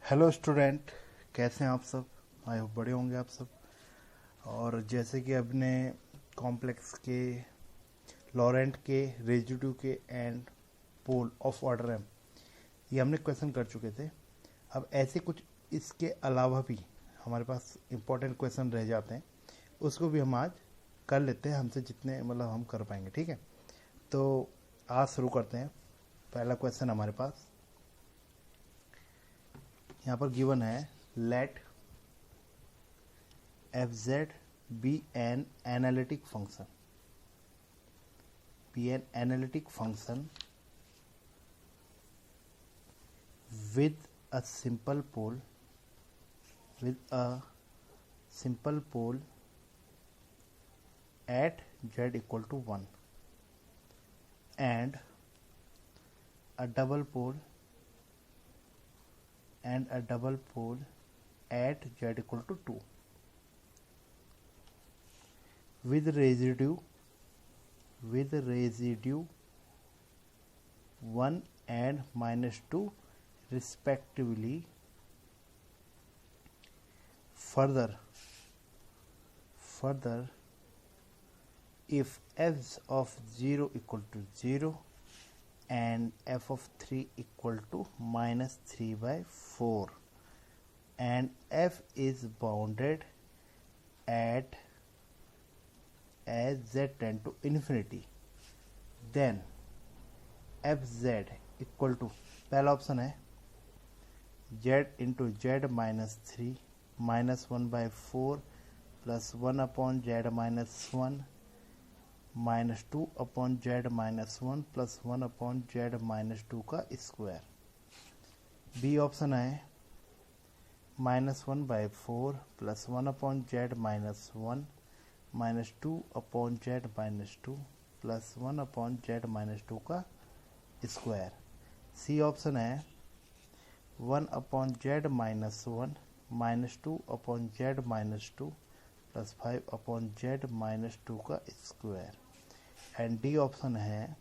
Hello student, कैसे हैं आप सब। आई होप बड़े होंगे आप सब। और जैसे कि अपने कॉम्प्लेक्स के, लॉरेंट के, रेजिड्यू के and pole of order M, ये हमने क्वेश्चन कर चुके थे। अब ऐसे कुछ इसके अलावा भी हमारे पास इम्पोर्टेंट क्वेश्चन रह जाते हैं, उसको भी हम आज कर लेते हैं, हमसे जितने मतलब हम कर पाएंगे। ठीक है, तो आज शुरू करते हैं। पहला क्वेश्चन हमारे पास यहाँ पर गिवन है, let F Z be an analytic function, with a simple pole at z equal to 1 and a double pole at z equal to 2 with residue 1 and -2 respectively. Further, if f of 0 equal to 0 and f of 3 equal to -3/4 and f is bounded at as z tend to infinity, then fz equal to, पहला option है z into Z -3 -1/4 plus 1 upon Z -1 -2 upon Z -1 plus 1 upon Z -2 का square. B option है -1/4 plus 1 upon Z -1 -2 upon Z -2 plus 1 upon Z -2 का square. सी option है 1 upon Z -1 -2 upon Z -2 plus 5 upon Z -2 का square. And D option है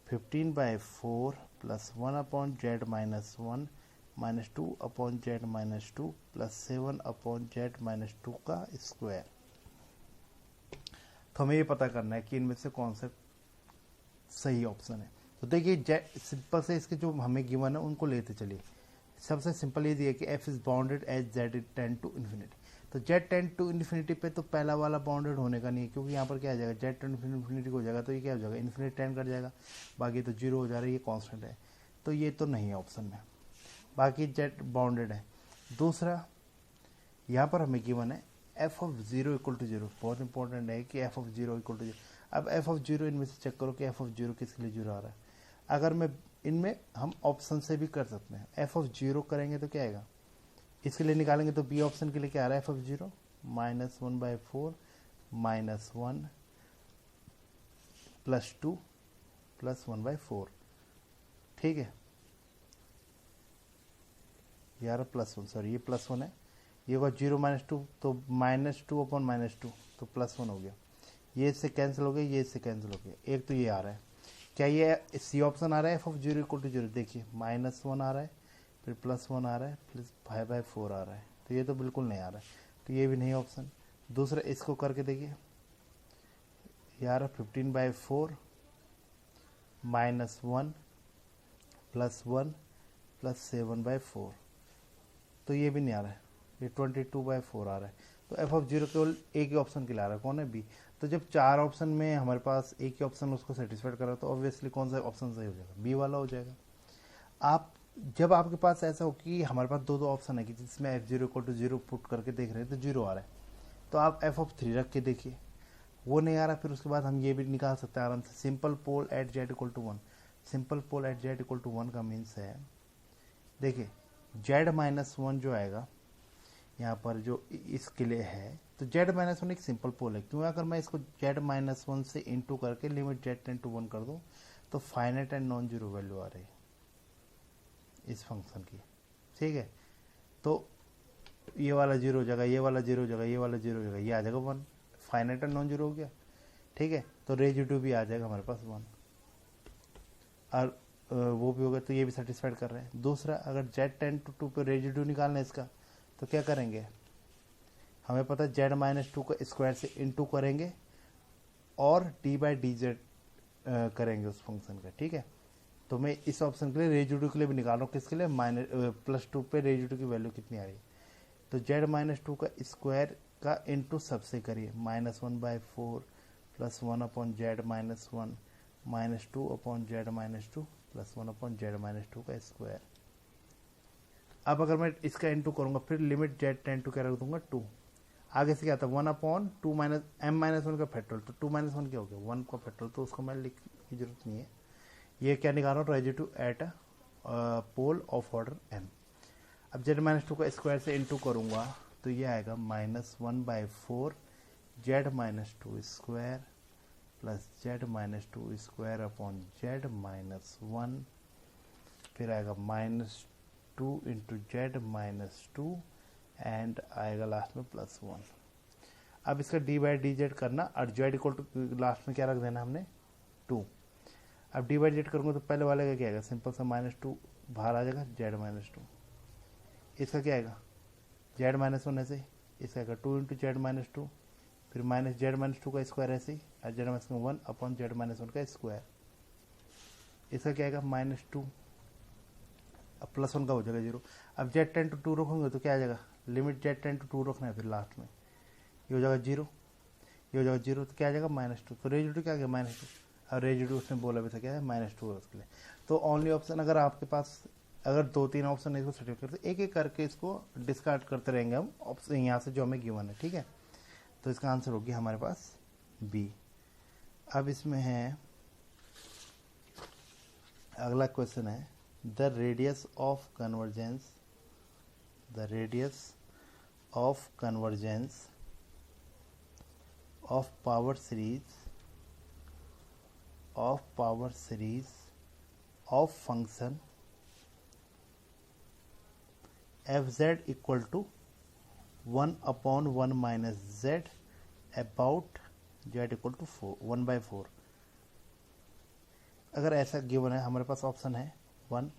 15/4 plus 1 upon Z -1 -2 upon Z -2 plus 7 upon Z -2 का square. तो हमें ये पता करना है कि इनमें से कौन सा सही ऑप्शन है। तो देखिए, सिंपल से इसके जो हमें गिवन है उनको लेते चलिए। सबसे सिंपल ये दिया कि f is bounded as z tend to infinity. तो z टेंड टू इन्फिनिटी पे तो पहला वाला बाउंडेड होने का नहीं है, क्योंकि यहाँ पर क्या आ जाएगा, z टेंड टू इन्फिनिटी हो जाएगा, तो ये क्या हो जाएगा, इन्फिनिटी टेंड कर जाएगा, बाकी तो जीरो हो जा रहा है, ये कॉन्स्टेंट है, तो ये तो नहीं है ऑप्शन में। बाकी z बाउंडेड है। दूसरा, यहाँ पर हमें गिवन है f ऑफ 0 इक्वल टू 0। बहुत इंपॉर्टेंट है कि f ऑफ 0 इक्वल टू 0। अब f ऑफ 0 इनमें से चेक करो कि f ऑफ 0 किसके लिए 0 आ रहा है। अगर मैं इनमें हम ऑप्शन से भी कर सकते हैं, f ऑफ 0 करेंगे तो क्या आएगा, इसके लिए निकालेंगे तो बी ऑप्शन के लिए क्या आ रहा है, f ऑफ 0 -1/4 -1 प्लस 2 प्लस 1/4। ठीक है यार, प्लस 1, सॉरी ये प्लस 1 है, ये होगा 0 -2 तो -2 अपॉन -2 तो प्लस 1 हो गया। ये इससे कैंसिल हो गया, ये इससे कैंसिल हो गया, एक तो ये आ रहा है। क्या ये सी ऑप्शन आ रहा है f ऑफ 0 इक्वल टू 0, देखिए -1 आ रहा है, फिर +1 आ रहा है, प्लस 5/4 आ रहा है, तो ये तो बिल्कुल नहीं आ रहा है, तो ये भी नहीं ऑप्शन। दूसरा इसको करके देखिए, यार 15/4 -1 प्लस 1 प्लस 7/4, तो ये भी नहीं आ रहा है, ये 22/4 आ रहा है। तो f ऑफ 0 केवल एक ही ऑप्शन के लिए आ रहा है, कौन है, बी। तो जब चार ऑप्शन में हमारे पास एक ही ऑप्शन उसको सेटिस्फाइड कर रहा है, तो ऑब्वियसली कौन सा ऑप्शन सही हो जाएगा, बी वाला हो जाएगा। आप जब आपके पास ऐसा हो कि हमारे पास दो ऑप्शन है कि जिसमें f0 इक्वल टू 0 पुट करके देख रहे हैं तो 0 आ रहा है, तो आप f ऑफ 3 रख के देखिए, वो नहीं आ रहा, फिर उसके बाद हम ये भी निकाल सकते हैं आराम से, simple pole at Z equal to 1। Simple pole at Z equal to 1 का मीन्स है, देखिए जेड -1 जो आएगा यहाँ पर जो इसके लिए है, तो z-1 एक सिंपल पोल है, क्यों, अगर मैं इसको z-1 से इंटू करके लिमिट z टेंड टू 1 कर दूं तो finite and non zero value आ रही इस फंक्शन की। ठीक है, तो ये वाला 0 हो जाएगा, ये वाला 0 हो जाएगा, ये वाला 0 हो जाएगा, ये आ जाएगा 1, फाइनाइट एंड नॉन जीरो हो गया। ठीक है, तो रेजिड्यू भी आ जाएगा हमारे पास 1। और वो भी हो गया, तो ये भी सेटिस्फाइड कर रहे हैं। दूसरा, अगर जेड टेन टू टू पे रेजिड्यू निकालना है इसका, तो क्या करेंगे, हमें पता है जेड माइनस टू का स्क्वायर से इनटू करेंगे और डी बाई डी जेड करेंगे उस फंक्शन का, ठीक है। तो मैं इस ऑप्शन के लिए रेजिड्यू के लिए भी निकाल रहा हूँ, किसके लिए, माइनस प्लस टू पे रेजिड्यू की वैल्यू कितनी आ रही है, तो जेड माइनस टू का स्क्वायर का इनटू सबसे करिए, -1/4 plus 1 upon Z minus one -2 upon Z minus two plus 1 upon Z minus two का स्क्वायर। अब अगर मैं इसका इनटू करूंगा, फिर लिमिट जेड टेन टू क्या रख दूंगा 2, आगे से क्या आता है 1 upon 2 minus m minus one का फैक्टोरियल, तो 2 माइनस वन क्या हो गया 1 का फैक्टोरियल, तो उसको मैं लिखने की जरूरत नहीं है। ये क्या निकाल रहा हूँ, residue at pole of order m। अब जेड माइनस टू का स्क्वायर से इनटू करूंगा तो ये आएगा -1/4 Z minus two square plus Z minus two square upon Z minus one, फिर आएगा -2 into Z minus two and आएगा लास्ट में +1। अब इसका डी बाई डी जेड करना और जेड इक्वल टू लास्ट में क्या रख देना हमने 2। अब डी बाई जेड करूँगा तो पहले वाले का क्या आएगा, सिंपल सा -2 बाहर आ जाएगा, जेड माइनस टू, इसका क्या आएगा जेड माइनस वन ऐसे ही, इसका आएगा 2 इंटू जेड माइनस टू, फिर माइनस जेड माइनस टू का स्क्वायर ऐसे ही, और Z minus 1 upon Z minus one का स्क्वायर, इसका क्या आएगा -2, अब +1 का हो जाएगा 0। अब जेड टेन टू 2 रखोगे तो क्या आ जाएगा, लिमिट जेड टेन टू 2 रखना है, फिर लास्ट में ये हो जाएगा 0, ये हो जाएगा 0, तो क्या आ जाएगा -2, तो रेजिड्यू क्या आ गया -2, और रेजिड्यू उसने बोला भी था क्या है -2 है उसके लिए। तो ओनली ऑप्शन, अगर आपके पास अगर 2-3 ऑप्शन है इसको सर्टिफिकेट करते, एक एक करके इसको डिस्कार्ड करते रहेंगे हम ऑप्शन यहाँ से जो हमें गिवन है, ठीक है। तो इसका आंसर होगी हमारे पास बी। अब इसमें है अगला क्वेश्चन है, the radius of convergence, the radius of convergence of power series of function fz equal to 1/1 माइनस z about z equal to 1/4। अगर ऐसा गिवन है, हमारे पास ऑप्शन है 1,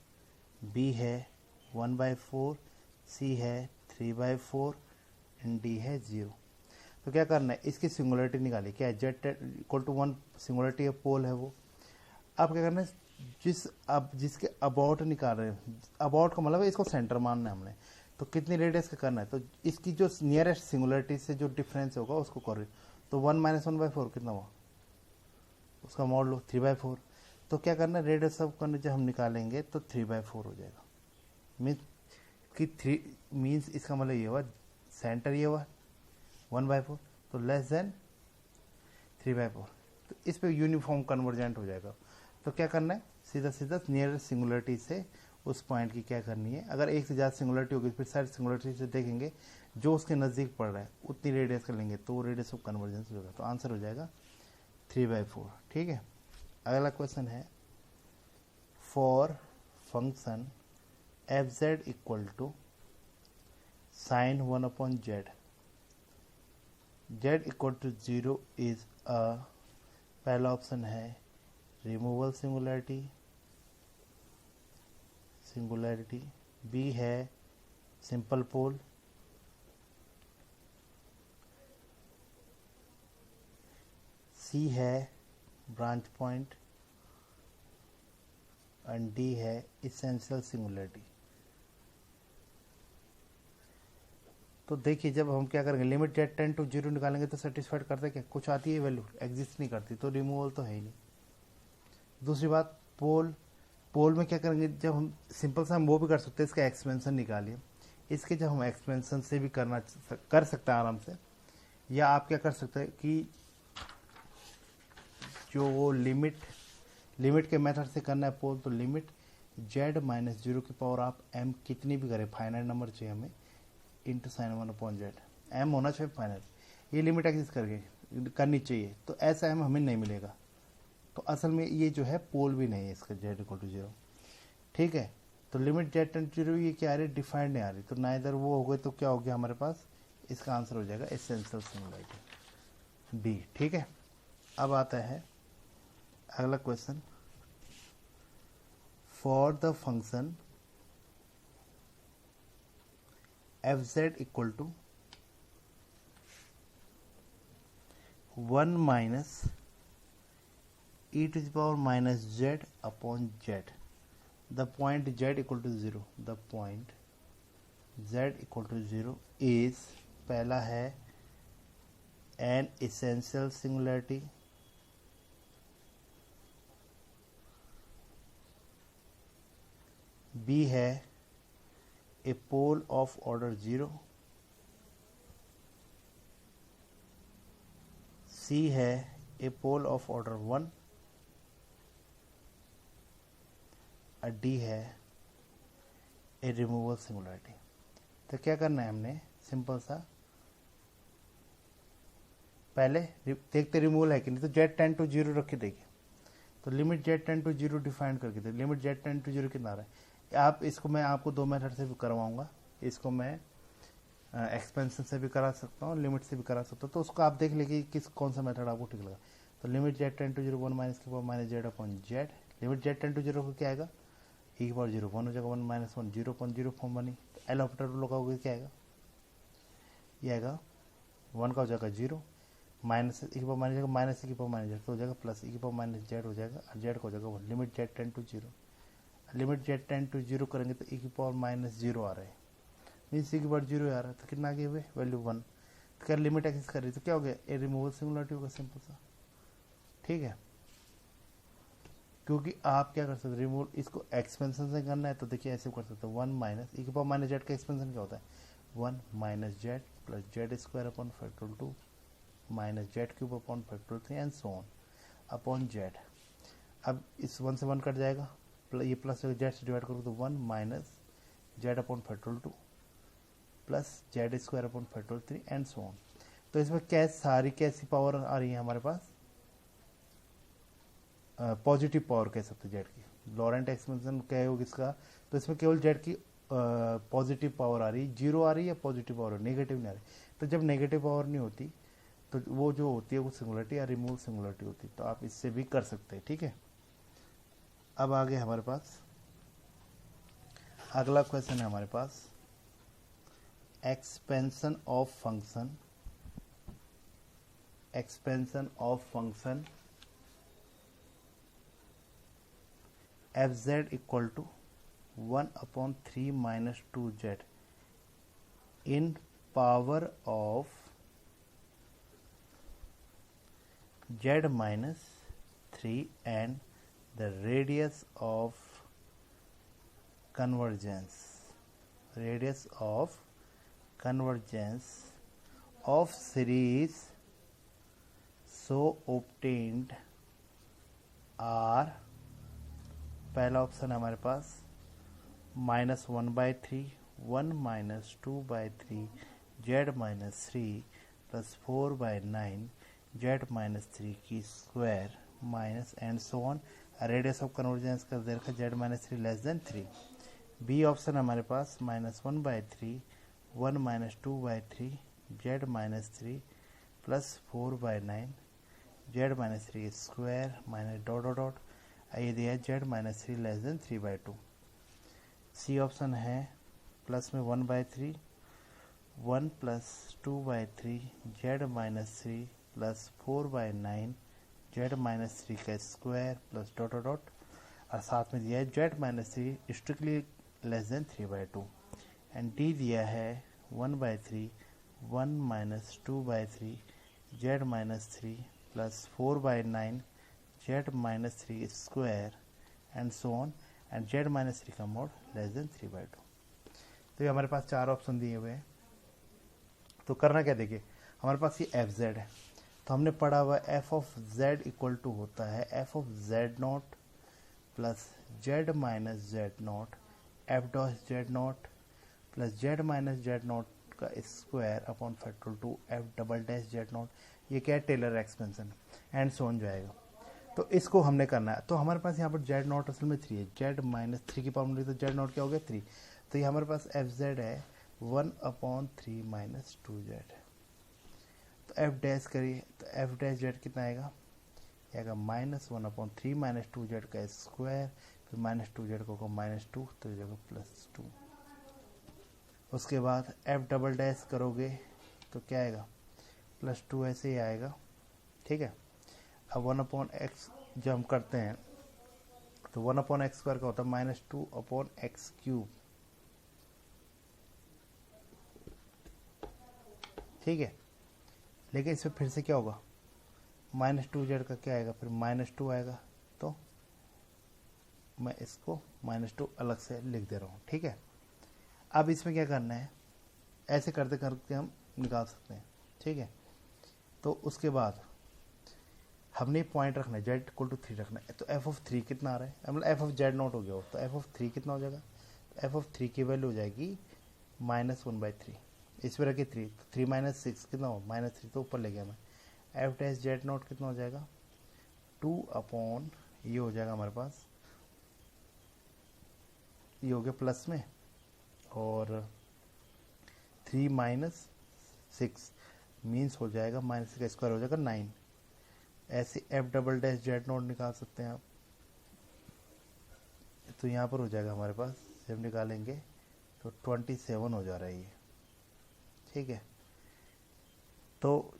b है 1/4, c है 3/4 एंड d है 0। तो क्या करना है, इसकी सिंगुलरिटी निकाली, क्या है z इक्वल टू 1 सिंगुलरिटी है, पोल है वो। अब क्या करना है, जिसके अबाउट निकाल रहे हैं, अबाउट का मतलब है इसको सेंटर मानना है हमने, तो कितनी रेडियस का करना है, तो इसकी जो नियरेस्ट सिंगुलरिटी से जो डिफरेंस होगा उसको करो, तो 1 - 1/4 कितना हुआ, उसका मॉड लो 3/4। तो क्या करना है, रेडियस ऑफ करने जब हम निकालेंगे तो 3/4 हो जाएगा, मीन्स कि 3 मीन्स इसका मतलब ये हुआ सेंटर ये हुआ 1/4, तो लेस देन 3/4, तो इस पे यूनिफॉर्म कन्वर्जेंट हो जाएगा। तो क्या करना है, सीधा सीधा नियरेस्ट सिंगुलरिटी से उस पॉइंट की क्या करनी है, अगर एक से ज़्यादा सिंगुलरिटी होगी फिर सारी सिंगुलरिटी से देखेंगे जो उसके नज़दीक पड़ रहा है उतनी रेडियस कर लेंगे, तो रेडियस ऑफ कन्वर्जेंस होगा, तो आंसर हो जाएगा 3/4, ठीक है। अगला क्वेश्चन है, for function fz equal to sin 1/z, z equal to 0 is a, पहला ऑप्शन है रिमूवल सिंगुलरिटी, बी है सिंपल पोल, सी है ब्रांच पॉइंट एंड डी है इसेंशियल सिंगुलरिटी। तो देखिए, जब हम क्या करेंगे, लिमिट जेड टेन टू 0 निकालेंगे तो सेटिस्फाइड करते क्या, कुछ आती है वैल्यू, एग्जिस्ट नहीं करती, तो रिमूवल तो है ही नहीं। दूसरी बात, पोल में क्या करेंगे, जब हम सिंपल सा हम वो भी कर सकते हैं, इसका एक्सपेंशन निकालिए, इसके जब हम एक्सपेंशन से भी कर सकते हैं आराम से, या आप क्या कर सकते हैं कि जो वो लिमिट के मेथड से करना है पोल, तो लिमिट z - 0 की पावर आप m कितनी भी करें, फाइनाइट नंबर चाहिए हमें, इंटू sin 1/z, m होना चाहिए फाइनाइट, ये लिमिट एग्जिस्ट करनी चाहिए, तो ऐसा m हमें नहीं मिलेगा, तो असल में ये जो है पोल भी नहीं है इसका z इक्वल टू 0, ठीक है। तो लिमिट z टेंड टू 0 ये क्या आ रही है, डिफाइंड नहीं आ रही, तो ना इधर वो हो गए, तो क्या हो गया हमारे पास, इसका आंसर हो जाएगा एसेंशियल सिंगुलरिटी, बी, ठीक है। अब आता है अगला question, for the function F Z equal to 1 minus e to the power minus z upon z. The point z equal to 0. The point z equal to 0 is, पहला है an essential singularity, b है a pole of order 0, c है a pole of order 1, D है ए removal singularity. तो क्या करना है हमने, सिंपल सा पहले देखते रिमूवल है कि नहीं, तो जेड टेंड टू 0 रख के देखिए, तो limit Z tend to 0 define करके देखिए, लिमिट जेड टेंड टू 0 कितना आ रहा है। आप इसको मैं आपको दो मेथड से भी करवाऊंगा, इसको मैं एक्सपेंशन से भी करा सकता हूँ, लिमिट से भी करा सकता हूँ, तो उसको आप देख लीजिए किस कौन सा मेथड आपको ठीक लगा। तो limit Z tend to 0 1 minus के power minus Z upon Z, limit Z tend to 0 को क्या आएगा, e की पावर 0 1 हो जाएगा, 1 माइनस 1 0.0 फॉर्म बनी। तो एल ऑपरेटर लगाओगे क्या आएगा, ये आएगा 1 का हो जाएगा 0, माइनस e की पावर माइनस जाएगा, माइनस e की पावर माइनस जेड तो हो जाएगा प्लस e की पावर माइनस जेड हो जाएगा, और जेड का हो जाएगा 1। Limit Z tend to 0, limit Z tend to 0 करेंगे तो e की पावर माइनस 0 आ रहा है, मीन्स e की पावर 0 आ रहा है, तो कितना आगे हुए वैल्यू 1। तो क्या लिमिट एक्सिस्ट कर रही है, तो क्या हो गया, ए रिमूवल सिंगुलरिटी होगा, सिंपल सा, ठीक है। क्योंकि आप क्या कर सकते, रिमूव इसको एक्सपेंशन से करना है तो देखिए ऐसे कर सकते हो, 1 माइनस ई के पावर माइनस जेड का एक्सपेंशन क्या होता है, 1 minus Z plus Z square upon factorial 2 minus Z cube upon factorial 3 and so on upon Z. अब इस 1 से 1 कट जाएगा, ये प्लस जेड से डिवाइड करोगे तो 1 minus Z upon factorial 2 plus Z square upon factorial 3 and so on. तो इसमें सारी कैसी पावर आ रही है हमारे पास, पॉजिटिव पावर कह सकते हैं जेड की, लॉरेंट एक्सपेंशन क्या होगी इसका, तो इसमें केवल जेड की पॉजिटिव पावर आ रही है, 0 आ रही है, पॉजिटिव पावर नेगेटिव नहीं आ रही। तो जब नेगेटिव पावर नहीं होती तो वो जो होती है वो सिंगुलरिटी या रिमूव सिंगुलरिटी होती है, तो आप इससे भी कर सकते हैं, ठीक है। अब आगे हमारे पास अगला क्वेश्चन है हमारे पास, expansion of function, expansion of function F Z equal to 1 upon 3 minus 2z in power of z minus 3 and the radius of convergence, radius of convergence of series so obtained are, पहला option है हमारे पास -1/3 1 minus 2/3 z minus 3 plus 4/9 z minus 3 की square minus and so on, radius of convergence कर दे रखा z minus 3 less than 3। B option हमारे पास -1/3 1 minus 2/3 z minus 3 plus 4/9 z minus 3 square minus dot dot dot, ये दिया z minus 3 less than 3/2। C option है plus में 1/3 1 plus 2/3 z minus 3 plus 4/9 z minus 3 का square plus dot dot dot, और साथ में दिया है z minus 3 strictly less than 3/2, and D दिया है 1/3 1 minus 2/3 z minus 3 plus 4/9 z minus 3 square and so on, and z minus 3 का mode less than 3/2। तो ये हमारे पास चार ऑप्शन दिए हुए हैं। तो करना क्या, देखिए हमारे पास ये एफ जेड है, तो हमने पढ़ा हुआ F of Z equal to होता है F of Z not plus Z minus Z not F dot Z not plus Z minus Z not का square upon factorial 2 F double dash Z not, ये क्या है Taylor expansion and so on जाएगा। तो इसको हमने करना है, तो हमारे पास यहाँ पर जेड नॉट असल में 3 है, जेड माइनस 3 की पावर, तो जेड नॉट क्या हो गया 3, तो ये हमारे पास एफ जेड है 1/3 माइनस 2z। तो एफ डैश करिए, तो एफ डैश जेड कितना आएगा, आएगा -1/3 माइनस 2z का स्क्वायर फिर -2z को -2 तो ये जगह +2। उसके बाद f डबल डैश करोगे तो क्या आएगा, +2 ऐसे ही आएगा। ठीक है, अब 1/x जब हम करते हैं तो 1/x² का होता है -2/x³। ठीक है, लेकिन इसमें फिर से क्या होगा, -2z का क्या आएगा, फिर -2 आएगा। तो मैं इसको -2 अलग से लिख दे रहा हूँ। ठीक है, अब इसमें क्या करना है, ऐसे करते करते हम निकाल सकते हैं। ठीक है, तो उसके बाद हमने पॉइंट रखना है z=3 रखना है। तो f(3) कितना आ रहा है, मतलब f(z0) हो गया हो, तो f(3) कितना हो जाएगा, तो f(3) की वैल्यू हो जाएगी -1/3। इस पर रखिए 3, तो 3 - 6 कितना हो, -3, तो ऊपर ले गया मैं। f(z0) कितना हो जाएगा, 2 ये हो जाएगा हमारे पास, ये हो गया प्लस में, और 3 - 6 मीन्स हो जाएगा -6 का स्क्वायर हो जाएगा 9। ऐसे f डबल डैश z0 निकाल सकते हैं आप। तो यहाँ पर हो जाएगा हमारे पास, जब निकालेंगे तो 27 हो जा रहा है ये। ठीक है, तो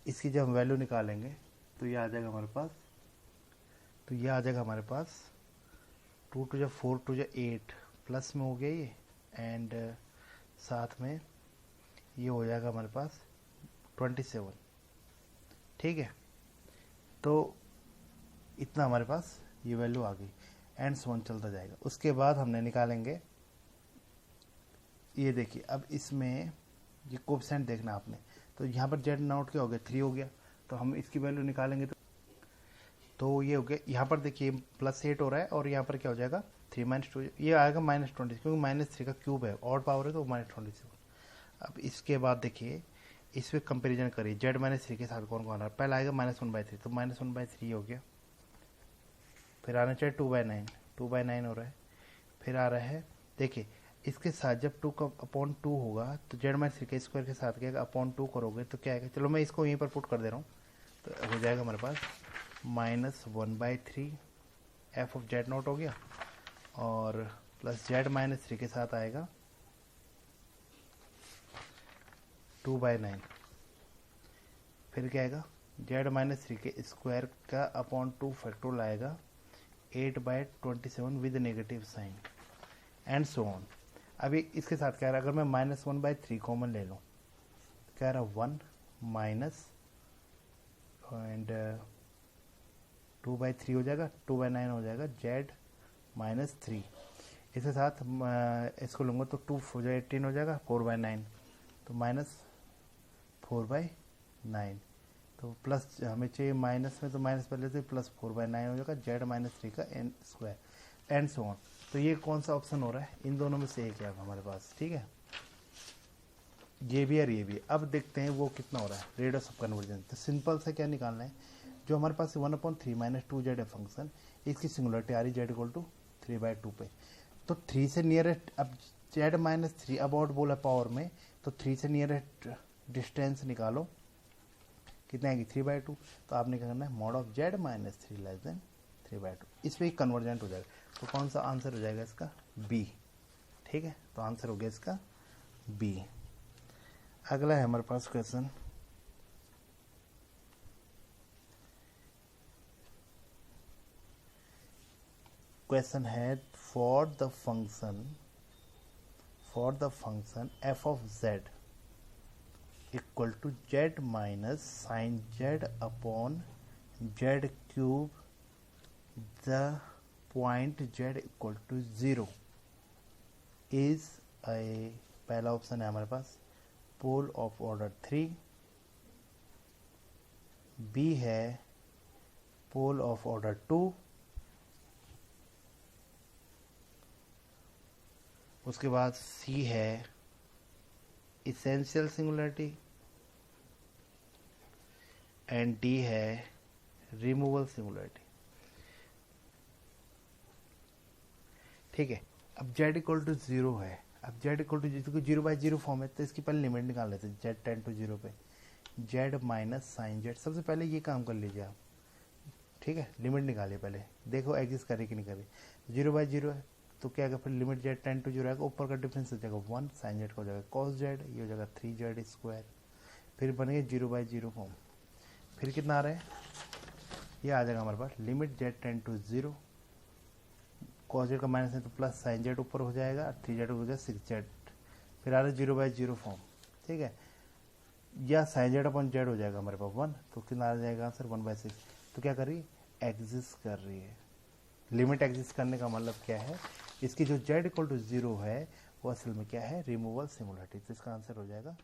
इसकी जब हम वैल्यू निकालेंगे तो ये आ जाएगा हमारे पास, तो ये आ जाएगा हमारे पास 2 × 4 × 8 प्लस में हो गया ये, एंड साथ में ये हो जाएगा हमारे पास 27। ठीक है, तो इतना हमारे पास ये वैल्यू आ गई, एंड सो ऑन चलता जाएगा। उसके बाद हमने निकालेंगे, ये देखिए अब इसमें ये कोएफिशिएंट देखना आपने, तो यहाँ पर z0 क्या हो गया, 3 हो गया, तो हम इसकी वैल्यू निकालेंगे तो ये हो गया। यहाँ पर देखिए +8 हो रहा है, और यहाँ पर क्या हो जाएगा 3 - 2, ये आएगा -20, क्योंकि -3 का क्यूब है, ऑड पावर है तो -27। अब इसके बाद देखिए इस पर कंपेरिजन करिए, z-3 के साथ कौन कौन आ रहा है। पहला आएगा -1/3, तो -1/3 हो गया, फिर आना चाहिए 2/9, 2/9 हो रहा है। फिर आ रहा है, देखिए इसके साथ जब 2/2 होगा तो z-3 के स्क्वायर के साथ क्या आएगा, /2 करोगे तो क्या आएगा, चलो मैं इसको यहीं पर पुट कर दे रहा हूँ, तो हो जाएगा हमारे पास -1/3 f(z0) हो गया, और प्लस z-3 के साथ आएगा 2/9। फिर क्या आएगा, z-3 के स्क्वायर का /2 फैक्टोरियल आएगा 8/27 with negative sign, and so on. अभी इसके साथ क्या रहा, अगर मैं -1/3 कॉमन ले लूँ, क्या रहा 1 माइनस एंड 2/3 हो जाएगा, 2/9 हो जाएगा z-3। इसके साथ इसको लूँगा तो 2 हो जाएगा 18 हो जाएगा, 4/9 तो -4/9, तो प्लस हमें चाहिए माइनस में, तो माइनस पहले से प्लस 4/9 हो जाएगा z-3 का n² एंड सो ऑन। तो ये कौन सा ऑप्शन हो रहा है, इन दोनों में से एक है हमारे पास। ठीक है, ये भी और ये भी। अब देखते हैं वो कितना हो रहा है, रेडियस ऑफ कन्वर्जेंस। तो सिंपल से क्या निकालना है, जो हमारे पास 1/3 - 2z है फंक्शन, इसकी सिंगुलरिटी आ रही z=3/2 पे, तो 3 से नियरेस्ट, अब z-3 अबाउट बोला पावर में, तो 3 से नियरेस्ट डिस्टेंस निकालो, कितना आएगी 3/2। तो आपने क्या करना है, mod of z-3 less than 3/2, इस पर कन्वर्जेंट हो जाएगा। तो कौन सा आंसर हो जाएगा इसका, बी। ठीक है, तो आंसर हो गया इसका बी। अगला है हमारे पास क्वेश्चन, क्वेश्चन है for the function f of z equal to z minus sine z upon z cube, the point z equal to 0 is a, पहला ऑप्शन है हमारे पास पोल ऑफ ऑर्डर 3, बी है पोल ऑफ ऑर्डर 2, उसके बाद C है essential singularity, and D है removal singularity. ठीक है, अब z इक्वल टू 0 है, अब z इक्वल टू 0/0 फॉर्म है, तो इसकी पहले लिमिट निकाल लेते हैं, z टेंड टू 0 पे z माइनस साइन z। सबसे पहले ये काम कर लीजिए आप, ठीक है, लिमिट निकालिए पहले, देखो एग्जिस्ट करे कि नहीं करे। 0/0 है तो क्या आएगा फिर लिमिट जेड टेंड टू 0 आएगा, ऊपर का डिफरेंस हो जाएगा 1, साइन जेड का हो जाएगा कॉस जेड, ये हो जाएगा 3z², फिर बनेगा 0/0 फॉर्म। फिर कितना आ रहा है, ये आ जाएगा हमारे पास limit Z tend to 0, cos Z का माइनस है तो प्लस साइन जेड ऊपर हो जाएगा, 3z हो जाएगा 6z, फिर आ रहा है 0/0 फॉर्म। ठीक है, या साइन जेड अपॉन जेड हो जाएगा हमारे पास 1, तो कितना आ जाएगा आंसर 1/6। तो क्या कर रही है, एग्जिस्ट कर रही है। लिमिट एग्जिस्ट करने का मतलब क्या है, इसकी जो z इक्वल टू 0 है वो असल में क्या है, रिमूवल सिमुलरिटी। तो इसका आंसर हो जाएगा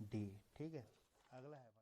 डी। ठीक है, अगला है